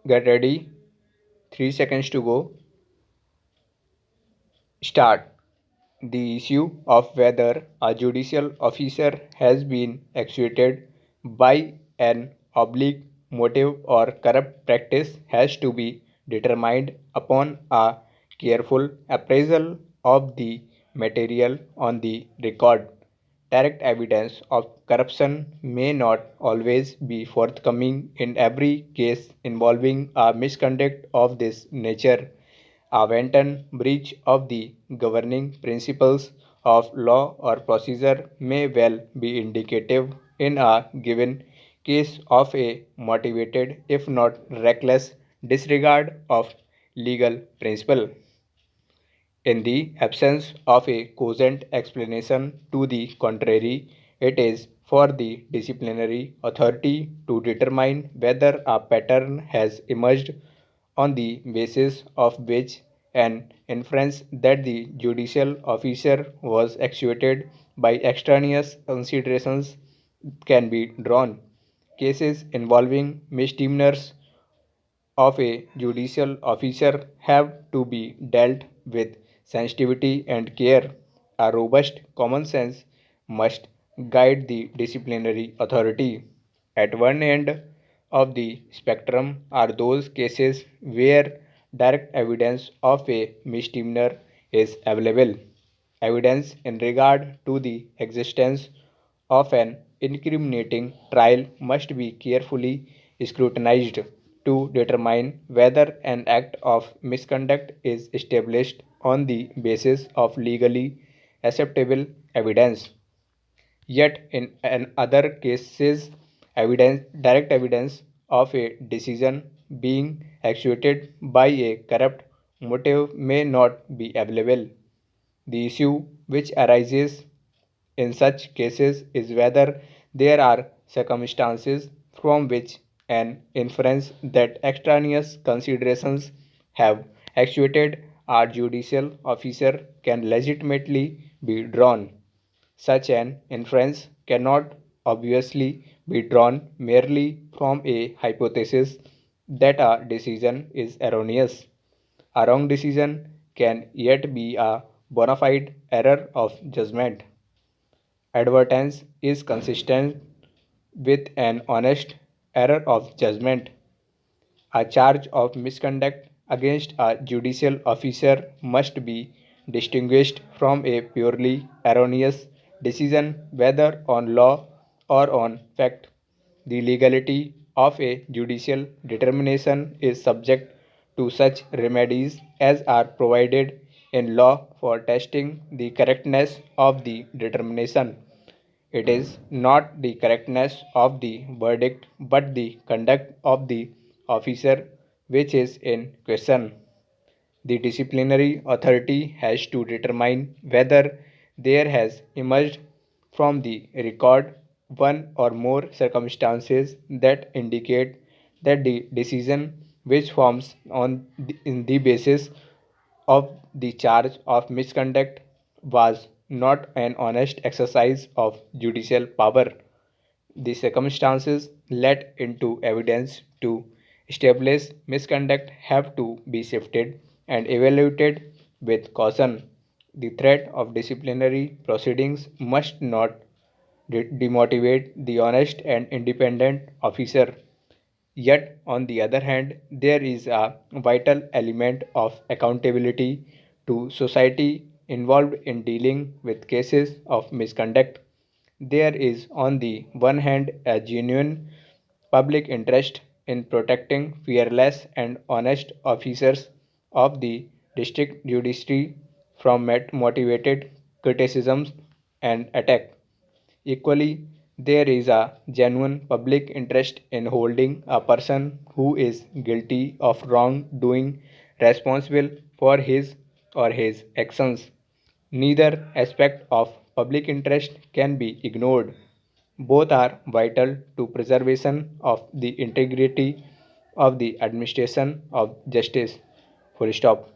Get ready. 3 seconds to go. Start. The issue of whether a judicial officer has been actuated by an oblique motive or corrupt practice has to be determined upon a careful appraisal of the material on the record. Direct evidence of corruption may not always be forthcoming in every case involving a misconduct of this nature. A wanton breach of the governing principles of law or procedure may well be indicative in a given case of a motivated, if not reckless, disregard of legal principle. In the absence of a cogent explanation to the contrary, it is for the disciplinary authority to determine whether a pattern has emerged on the basis of which an inference that the judicial officer was actuated by extraneous considerations can be drawn. Cases involving misdemeanors of a judicial officer have to be dealt with sensitivity and care. A robust common sense must guide the disciplinary authority. At one end of the spectrum are those cases where direct evidence of a misdemeanor is available. Evidence in regard to the existence of an incriminating trial must be carefully scrutinized to determine whether an act of misconduct is established on the basis of legally acceptable evidence. Yet, in other cases, direct evidence of a decision being actuated by a corrupt motive may not be available. The issue which arises in such cases is whether there are circumstances from which an inference that extraneous considerations have actuated a judicial officer can legitimately be drawn. Such an inference cannot obviously be drawn merely from a hypothesis that a decision is erroneous. A wrong decision can yet be a bona fide error of judgment. Advertence is consistent with an honest error of judgment. A charge of misconduct against a judicial officer must be distinguished from a purely erroneous decision, whether on law or on fact. The legality of a judicial determination is subject to such remedies as are provided in law for testing the correctness of the determination. It is not the correctness of the verdict but the conduct of the officer which is in question. The disciplinary authority has to determine whether there has emerged from the record one or more circumstances that indicate that the decision which forms in the basis of the charge of misconduct was not an honest exercise of judicial power. The circumstances let into evidence to establish misconduct have to be sifted and evaluated with caution. The threat of disciplinary proceedings must not demotivate the honest and independent officer. Yet, on the other hand, there is a vital element of accountability to society involved in dealing with cases of misconduct. There is, on the one hand, a genuine public interest in protecting fearless and honest officers of the district judiciary from motivated criticisms and attack. Equally, there is a genuine public interest in holding a person who is guilty of wrongdoing responsible for his or his actions. Neither aspect of public interest can be ignored. Both are vital to preservation of the integrity of the administration of justice. Full stop.